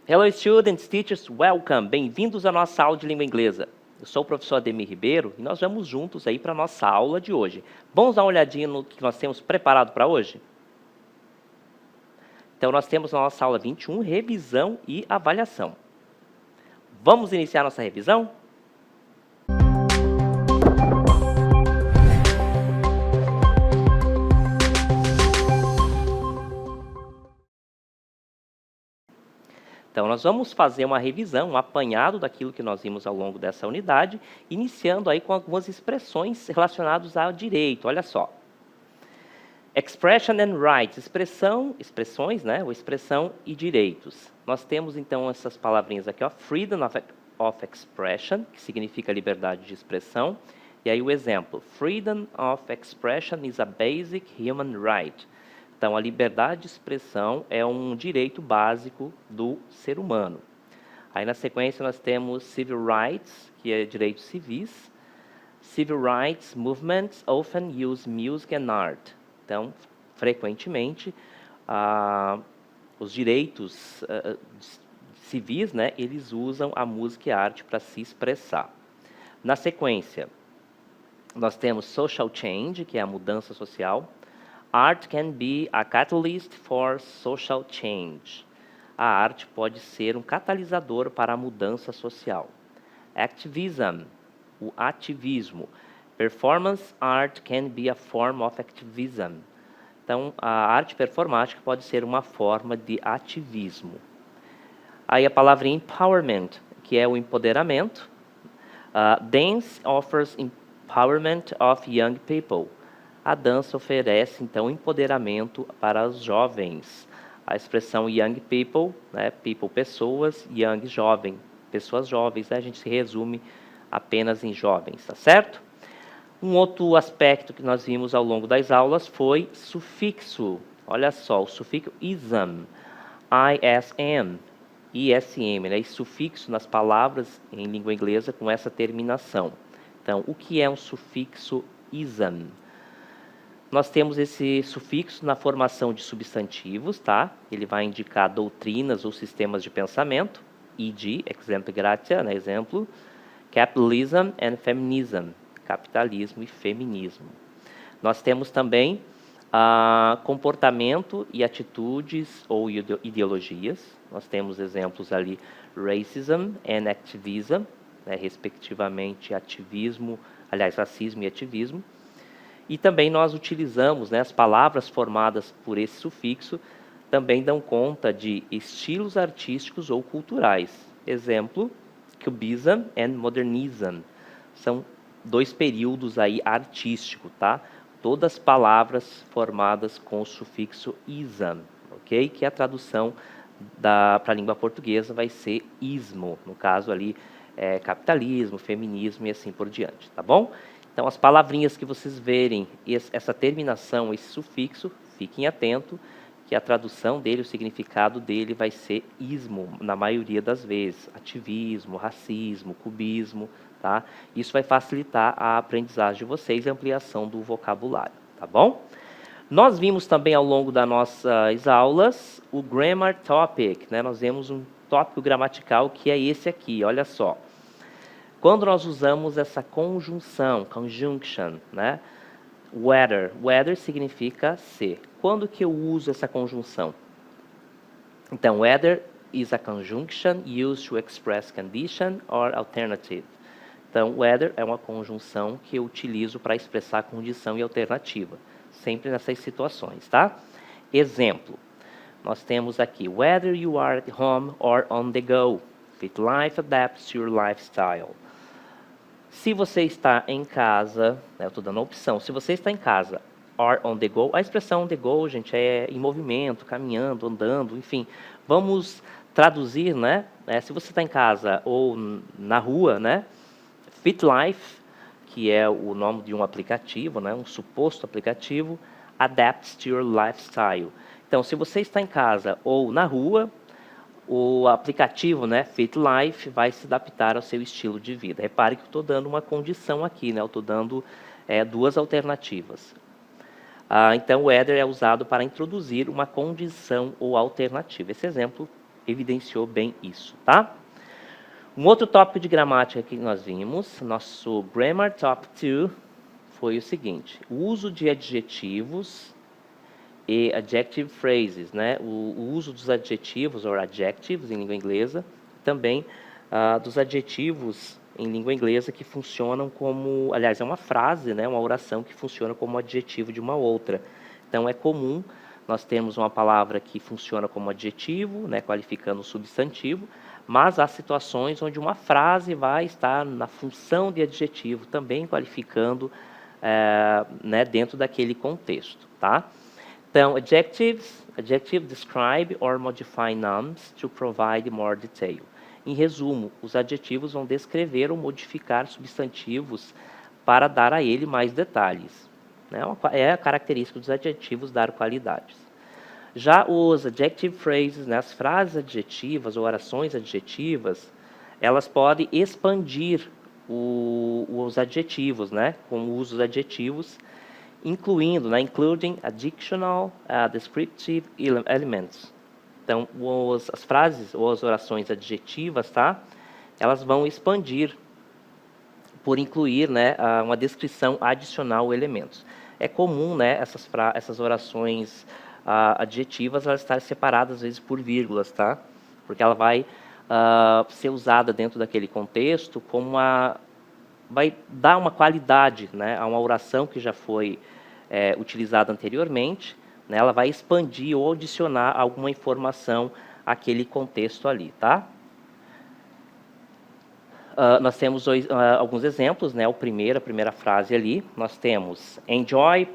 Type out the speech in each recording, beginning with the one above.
Hello students, teachers, welcome! Bem-vindos à nossa aula de língua inglesa. Eu sou o professor Ademir Ribeiro e nós vamos juntos aí para a nossa aula de hoje. Vamos dar uma olhadinha no que nós temos preparado para hoje? Então nós temos na nossa aula 21, revisão e avaliação. Vamos iniciar nossa revisão? Então, nós vamos fazer uma revisão, um apanhado daquilo que nós vimos ao longo dessa unidade, iniciando aí com algumas expressões relacionadas ao direito. Olha só. Expression and rights, expressões, né? Ou expressão e direitos. Nós temos, então, essas palavrinhas aqui, ó. Freedom of expression, que significa liberdade de expressão. E aí o exemplo. Freedom of expression is a basic human right. Então, a liberdade de expressão é um direito básico do ser humano. Aí, na sequência, nós temos civil rights, que é direitos civis. Civil rights movements often use music and art. Então, frequentemente, os direitos civis, né, eles usam a música e a arte para se expressar. Na sequência, nós temos social change, que é a mudança social. Art can be a catalyst for social change. A arte pode ser um catalisador para a mudança social. Activism, o ativismo. Performance art can be a form of activism. Então, a arte performática pode ser uma forma de ativismo. Aí a palavra empowerment, que é o empoderamento. Dance offers empowerment of young people. A dança oferece, então, empoderamento para os jovens. A expressão young people, né, people, pessoas, young, jovem, pessoas jovens, né, a gente se resume apenas em jovens, tá certo? Um outro aspecto que nós vimos ao longo das aulas foi sufixo. Olha só, o sufixo ism, ISM, ISM, né, e sufixo nas palavras em língua inglesa com essa terminação. Então, o que é um sufixo ism? Nós temos esse sufixo na formação de substantivos, tá? Ele vai indicar doutrinas ou sistemas de pensamento, e.g., exemplo gratia, né? Exemplo, capitalism and feminism, capitalismo e feminismo. Nós temos também comportamento e atitudes ou ideologias. Nós temos exemplos ali, racism and activism, né? Respectivamente, racismo e ativismo. E também nós utilizamos, né, as palavras formadas por esse sufixo também dão conta de estilos artísticos ou culturais. Exemplo, Cubism and Modernism. São dois períodos aí artísticos, tá? Todas palavras formadas com o sufixo ism, ok? Que a tradução para a língua portuguesa vai ser ismo. No caso ali, capitalismo, feminismo e assim por diante, tá bom? Então, as palavrinhas que vocês verem, essa terminação, esse sufixo, fiquem atentos, que a tradução dele, o significado dele vai ser ismo, na maioria das vezes. Ativismo, racismo, cubismo, tá? Isso vai facilitar a aprendizagem de vocês e a ampliação do vocabulário, tá bom? Nós vimos também ao longo das nossas aulas o Grammar Topic, né? Nós vemos um tópico gramatical que é esse aqui, olha só. Quando nós usamos essa conjunção, conjunction, né? Whether significa ser. Quando que eu uso essa conjunção? Então, whether is a conjunction used to express condition or alternative. Então, whether é uma conjunção que eu utilizo para expressar condição e alternativa. Sempre nessas situações, tá? Exemplo. Nós temos aqui, whether you are at home or on the go. Fit life adapts to your lifestyle. Se você está em casa, né, eu estou dando a opção, se você está em casa, or on the go, a expressão on the go, gente, é em movimento, caminhando, andando, enfim. Vamos traduzir, né? Se você está em casa ou na rua, né? Fit Life, que é o nome de um aplicativo, né? Um suposto aplicativo, adapts to your lifestyle. Então, se você está em casa ou na rua, o aplicativo, né, Fit Life, vai se adaptar ao seu estilo de vida. Repare que eu estou dando uma condição aqui, né? Eu estou dando duas alternativas. Então, o whether é usado para introduzir uma condição ou alternativa. Esse exemplo evidenciou bem isso, tá? Um outro tópico de gramática que nós vimos, nosso Grammar Top 2, foi o seguinte: o uso de adjetivos e adjective phrases, né? O uso dos adjetivos, ou adjectives em língua inglesa, também dos adjetivos em língua inglesa que funcionam como, aliás, é uma frase, né? Uma oração que funciona como adjetivo de uma outra. Então, é comum nós termos uma palavra que funciona como adjetivo, né? Qualificando o substantivo, mas há situações onde uma frase vai estar na função de adjetivo, também qualificando né, dentro daquele contexto, tá? Então, adjectives describe or modify nouns to provide more detail. Em resumo, os adjetivos vão descrever ou modificar substantivos para dar a ele mais detalhes. Né? É a característica dos adjetivos dar qualidades. Já os adjective phrases, né, as frases adjetivas ou orações adjetivas, elas podem expandir os adjetivos, né, com o uso dos adjetivos, incluindo, né, including additional, descriptive elements. Então, as frases ou as orações adjetivas, tá, elas vão expandir por incluir, né, uma descrição adicional ou elementos. É comum, né, essas orações adjetivas elas estarem separadas às vezes por vírgulas, tá? Porque ela vai ser usada dentro daquele contexto como vai dar uma qualidade, né, a uma oração que já foi utilizada anteriormente, né? Ela vai expandir ou adicionar alguma informação àquele contexto ali, tá? Nós temos alguns exemplos, né? A primeira frase ali, nós temos enjoy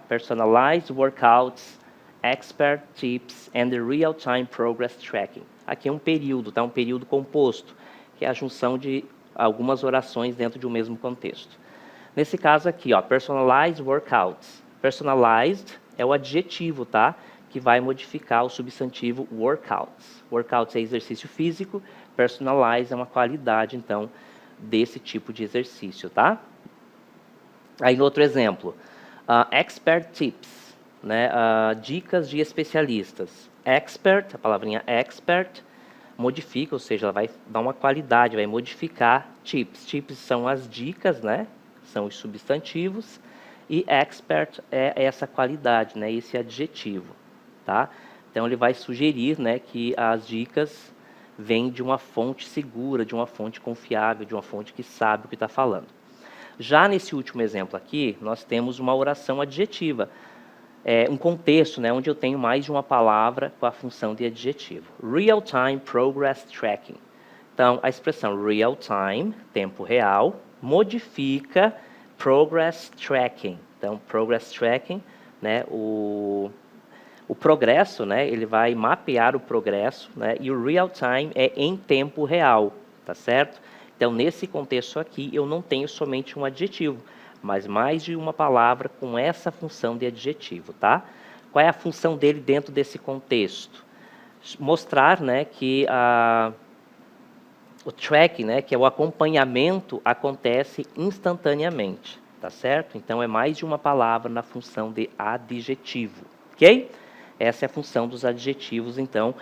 personalized workouts, expert tips and real-time progress tracking. Aqui é um período, tá? Um período composto, que é a junção de algumas orações dentro de um mesmo contexto. Nesse caso aqui, ó, personalized workouts. Personalized é o adjetivo, tá? Que vai modificar o substantivo workouts. Workouts é exercício físico, personalized é uma qualidade, então, desse tipo de exercício, tá? Aí, no outro exemplo, expert tips, né? Dicas de especialistas. Expert, a palavrinha expert, modifica, ou seja, ela vai dar uma qualidade, vai modificar tips. Tips são as dicas, né? São os substantivos. E expert é essa qualidade, né? Esse adjetivo, tá? Então, ele vai sugerir, né, que as dicas vêm de uma fonte segura, de uma fonte confiável, de uma fonte que sabe o que está falando. Já nesse último exemplo aqui, nós temos uma oração adjetiva. Um contexto, né, onde eu tenho mais de uma palavra com a função de adjetivo. Real-time progress tracking. Então, a expressão real-time, tempo real, modifica progress tracking. Então, progress tracking, né, o progresso, né, ele vai mapear o progresso, né, e o real-time é em tempo real, tá certo? Então, nesse contexto aqui, eu não tenho somente um adjetivo, mas mais de uma palavra com essa função de adjetivo, tá? Qual é a função dele dentro desse contexto? Mostrar, né, que o tracking, né, que é o acompanhamento, acontece instantaneamente, tá certo? Então, é mais de uma palavra na função de adjetivo, ok? Essa é a função dos adjetivos, então,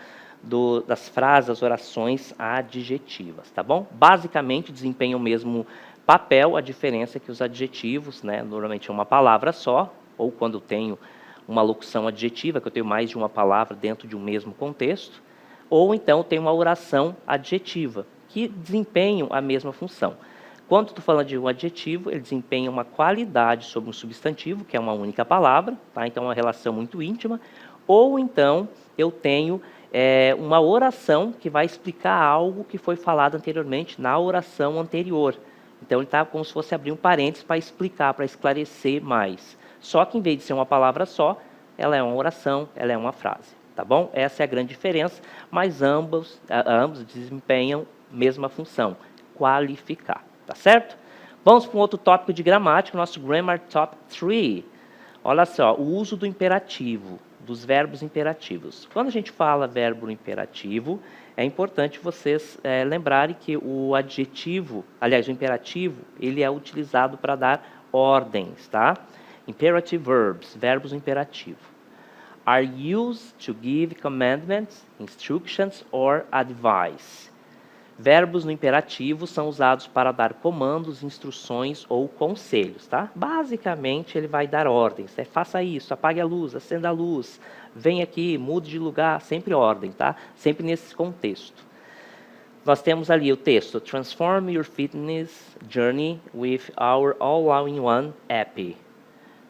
das frases, das orações adjetivas, tá bom? Basicamente, desempenham o mesmo papel, a diferença é que os adjetivos, né, normalmente é uma palavra só, ou quando eu tenho uma locução adjetiva, que eu tenho mais de uma palavra dentro de um mesmo contexto, ou então tem uma oração adjetiva, que desempenham a mesma função. Quando estou falando de um adjetivo, ele desempenha uma qualidade sobre um substantivo, que é uma única palavra, tá? Então é uma relação muito íntima, ou então eu tenho uma oração que vai explicar algo que foi falado anteriormente na oração anterior. Então ele está como se fosse abrir um parênteses para explicar, para esclarecer mais. Só que em vez de ser uma palavra só, ela é uma oração, ela é uma frase, tá bom? Essa é a grande diferença, mas ambos desempenham a mesma função, qualificar, tá certo? Vamos para um outro tópico de gramática, nosso Grammar Top 3. Olha só, o uso do imperativo, dos verbos imperativos. Quando a gente fala verbo imperativo, é importante vocês lembrarem que o adjetivo, aliás, o imperativo, ele é utilizado para dar ordens, tá? Imperative verbs, verbos imperativos. are used to give commandments, instructions or advice. Verbos no imperativo são usados para dar comandos, instruções ou conselhos, tá? Basicamente, ele vai dar ordens. Faça isso, apague a luz, acenda a luz, vem aqui, mude de lugar, sempre ordem, tá? Sempre nesse contexto. Nós temos ali o texto, Transform your fitness journey with our all-in-one app.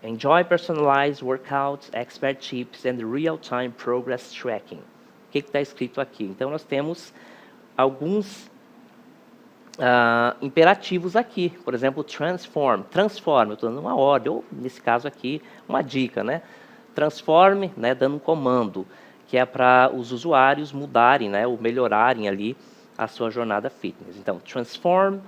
Enjoy personalized workouts, expert tips and real-time progress tracking. O que está escrito aqui? Então, nós temos alguns imperativos aqui. Por exemplo, transform, eu estou dando uma ordem, ou nesse caso aqui, uma dica, né? Transforme, né, dando um comando, que é para os usuários mudarem, né, ou melhorarem ali a sua jornada fitness. Então, transform,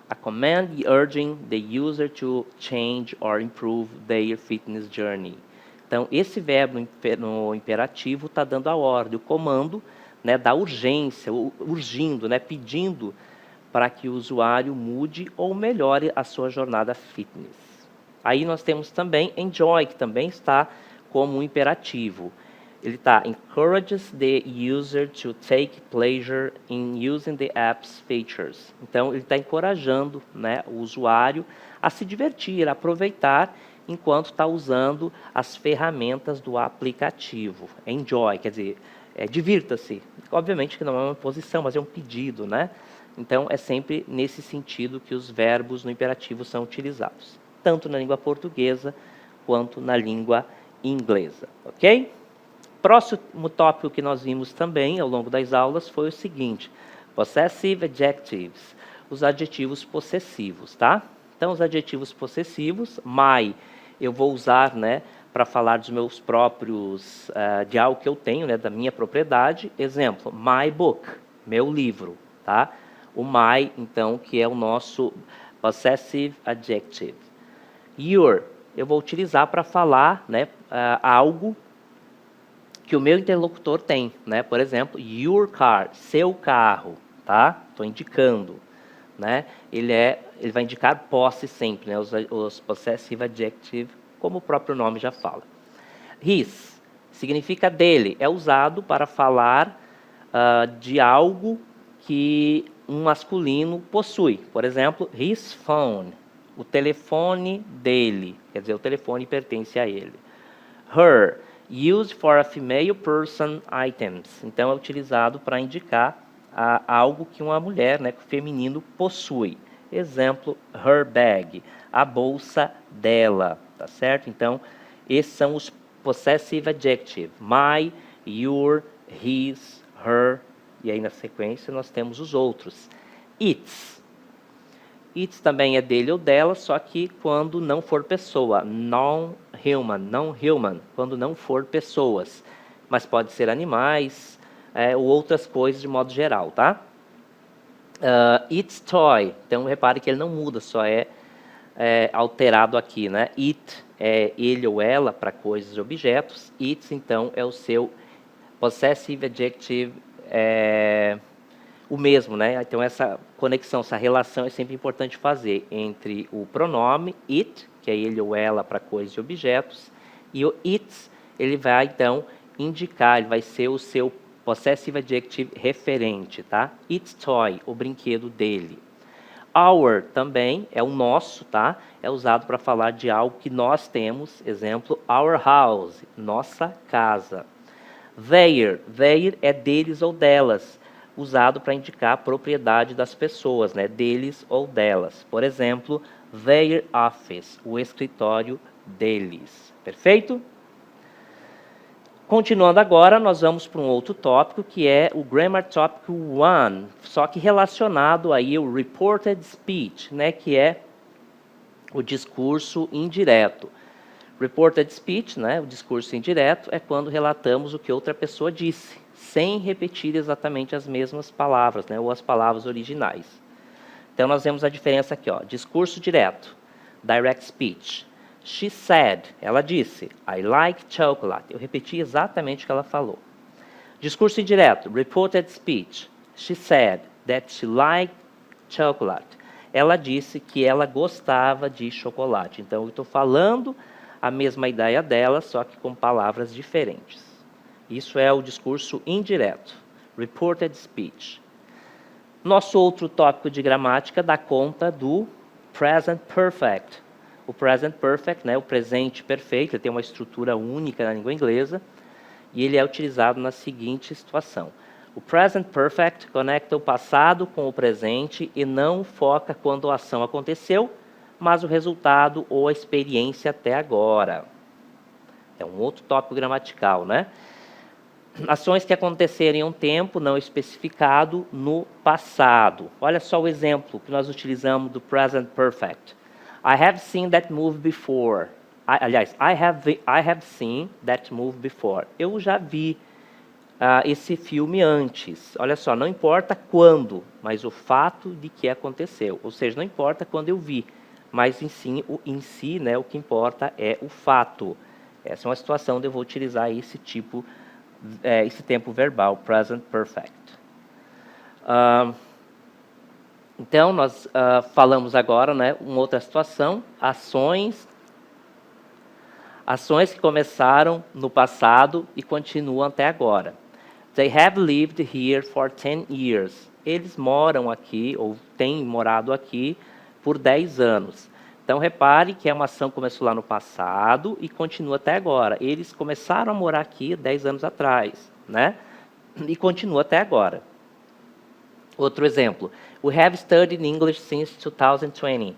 a command urging the user to change or improve their fitness journey. Então, esse verbo no imperativo está dando a ordem, o comando, né, da urgência, urgindo, né, pedindo para que o usuário mude ou melhore a sua jornada fitness. Aí nós temos também enjoy, que também está como um imperativo. Ele está encourages the user to take pleasure in using the app's features. Então, ele está encorajando, né, o usuário a se divertir, a aproveitar enquanto está usando as ferramentas do aplicativo. Enjoy, quer dizer, divirta-se. Obviamente que não é uma posição, mas é um pedido, né? Então, é sempre nesse sentido que os verbos no imperativo são utilizados, tanto na língua portuguesa quanto na língua inglesa, ok? Próximo tópico que nós vimos também ao longo das aulas foi o seguinte, possessive adjectives, os adjetivos possessivos, tá? Então, os adjetivos possessivos, my, eu vou usar, né, para falar dos meus próprios, de algo que eu tenho, né, da minha propriedade. Exemplo, my book, meu livro, tá? O my, então, que é o nosso possessive adjective. Your, eu vou utilizar para falar, né, algo que o meu interlocutor tem, né? Por exemplo, your car, seu carro, tá? Estou indicando, né? Ele vai indicar posse sempre, né? Os possessive adjective, como o próprio nome já fala. His significa dele, é usado para falar de algo que um masculino possui. Por exemplo, his phone, o telefone dele, quer dizer, o telefone pertence a ele. Her, used for a female person items, então é utilizado para indicar algo que uma mulher, né, feminino, possui. Exemplo, her bag, a bolsa dela, tá certo? Então, esses são os possessive adjective, my, your, his, her, e aí na sequência nós temos os outros. Its. Its também é dele ou dela, só que quando não for pessoa. Non-human, quando não for pessoas. Mas pode ser animais ou outras coisas de modo geral, tá? Its toy. Então, repare que ele não muda, só é alterado aqui, né? It é ele ou ela para coisas e objetos. Its, então, é o seu possessive adjective, o mesmo, né? Então, essa conexão, essa relação é sempre importante fazer entre o pronome it, que é ele ou ela para coisas e objetos, e o its, ele vai, então, indicar, ele vai ser o seu possessive adjective referente, tá? Its toy, o brinquedo dele. Our também é o nosso, tá? É usado para falar de algo que nós temos, exemplo, our house, nossa casa. Their é deles ou delas, usado para indicar a propriedade das pessoas, né? Deles ou delas. Por exemplo, their office, o escritório deles. Perfeito? Continuando agora, nós vamos para um outro tópico, que é o Grammar Topic 1, só que relacionado aí ao Reported Speech, né? Que é o discurso indireto. Reported Speech, né? O discurso indireto, é quando relatamos o que outra pessoa disse, sem repetir exatamente as mesmas palavras, né, ou as palavras originais. Então, nós vemos a diferença aqui, ó, discurso direto, direct speech. She said, ela disse, I like chocolate. Eu repeti exatamente o que ela falou. Discurso indireto, reported speech. She said that she liked chocolate. Ela disse que ela gostava de chocolate. Então, eu estou falando a mesma ideia dela, só que com palavras diferentes. Isso é o discurso indireto, reported speech. Nosso outro tópico de gramática dá conta do present perfect. O present perfect, né, o presente perfeito, ele tem uma estrutura única na língua inglesa e ele é utilizado na seguinte situação. O present perfect conecta o passado com o presente e não foca quando a ação aconteceu, mas o resultado ou a experiência até agora. É um outro tópico gramatical, né? Ações que aconteceram em um tempo não especificado no passado. Olha só o exemplo que nós utilizamos do present perfect. I have seen that movie before. I have seen that movie before. Eu já vi esse filme antes. Olha só, não importa quando, mas o fato de que aconteceu. Ou seja, não importa quando eu vi, mas em si, né, o que importa é o fato. Essa é uma situação onde eu vou utilizar esse tempo verbal, present perfect. Então, nós falamos agora, né, uma outra situação, ações que começaram no passado e continuam até agora. They have lived here for 10 years. Eles moram aqui, ou têm morado aqui, por 10 anos. Então, repare que é uma ação que começou lá no passado e continua até agora. Eles começaram a morar aqui 10 anos atrás, né? E continua até agora. Outro exemplo. We have studied English since 2020.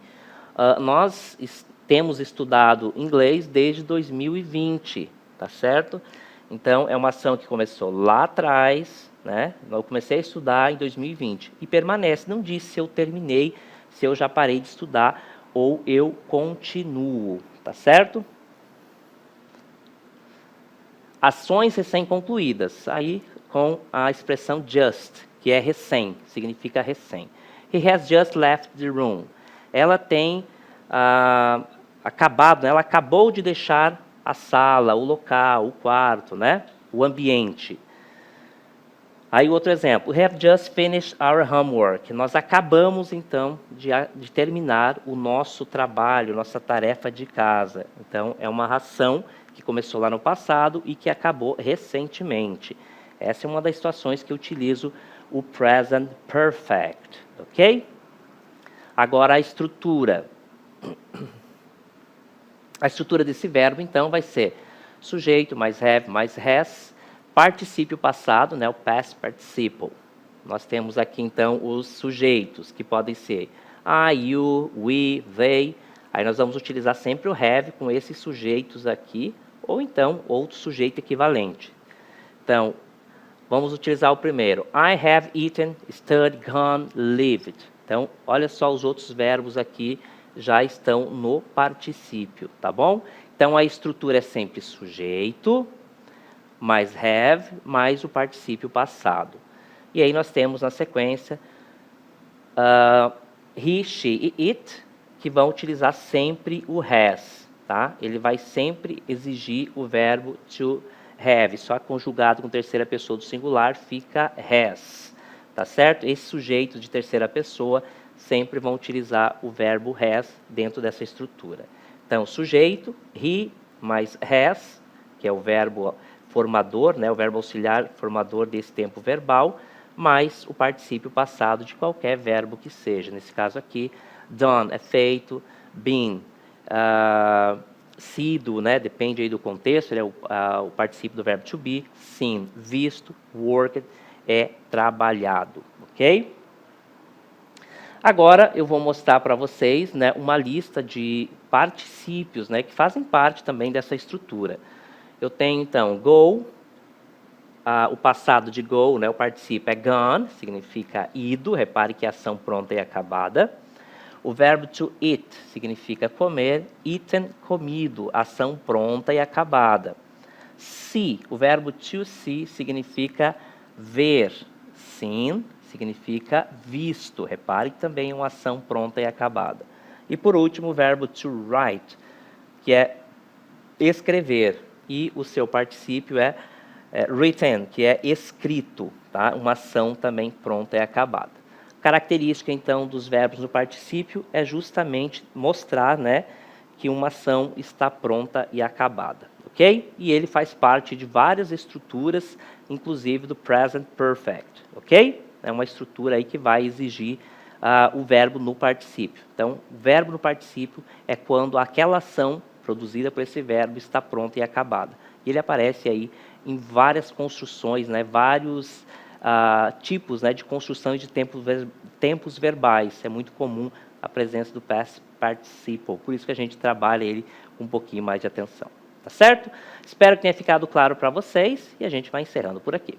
Nós temos estudado inglês desde 2020, tá certo? Então, é uma ação que começou lá atrás, né? Eu comecei a estudar em 2020 e permanece. Não diz se eu terminei, se eu já parei de estudar ou eu continuo, tá certo? Ações recém-concluídas, aí com a expressão just, que é recém, significa recém. He has just left the room. Ela tem acabado, ela acabou de deixar a sala, o local, o quarto, né? O ambiente. Aí outro exemplo, we have just finished our homework. Nós acabamos, então, de terminar o nosso trabalho, nossa tarefa de casa. Então, é uma ação que começou lá no passado e que acabou recentemente. Essa é uma das situações que eu utilizo o present perfect, ok? Agora, a estrutura. A estrutura desse verbo, então, vai ser sujeito mais have mais has, particípio passado, né, o past participle. Nós temos aqui, então, os sujeitos, que podem ser I, you, we, they. Aí nós vamos utilizar sempre o have com esses sujeitos aqui, ou então outro sujeito equivalente. Então, vamos utilizar o primeiro. I have eaten, studied, gone, lived. Então, olha só os outros verbos aqui já estão no particípio, tá bom? Então, a estrutura é sempre sujeito, mais have, mais o particípio passado. E aí nós temos na sequência he, she e it, que vão utilizar sempre o has, tá? Ele vai sempre exigir o verbo to have, só conjugado com terceira pessoa do singular fica has, tá certo? Esses sujeitos de terceira pessoa sempre vão utilizar o verbo has dentro dessa estrutura. Então, sujeito, he mais has, que é o verbo formador, né, o verbo auxiliar formador desse tempo verbal, mais o particípio passado de qualquer verbo que seja. Nesse caso aqui, done é feito, been, sido, né, depende aí do contexto, ele é o particípio do verbo to be, seen, visto, worked, é trabalhado, ok? Agora eu vou mostrar para vocês, né, uma lista de particípios, né, que fazem parte também dessa estrutura. Eu tenho, então, go, o passado de go, né, o particípio é gone, significa ido, repare que é ação pronta e acabada. O verbo to eat significa comer, eaten, comido, ação pronta e acabada. See, o verbo to see significa ver, seen significa visto, repare que também é uma ação pronta e acabada. E por último, o verbo to write, que é escrever, e o seu particípio é written, que é escrito, tá? Uma ação também pronta e acabada. Característica, então, dos verbos no particípio é justamente mostrar, né, que uma ação está pronta e acabada, ok? ok? E ele faz parte de várias estruturas, inclusive do present perfect, ok? É uma estrutura aí que vai exigir o verbo no particípio. Então, o verbo no particípio é quando aquela ação produzida por esse verbo está pronta e acabada. E ele aparece aí em várias construções, né, vários tipos, né, de construção de tempos verbais. É muito comum a presença do past participle, por isso que a gente trabalha ele com um pouquinho mais de atenção. Tá certo? Espero que tenha ficado claro para vocês e a gente vai encerrando por aqui.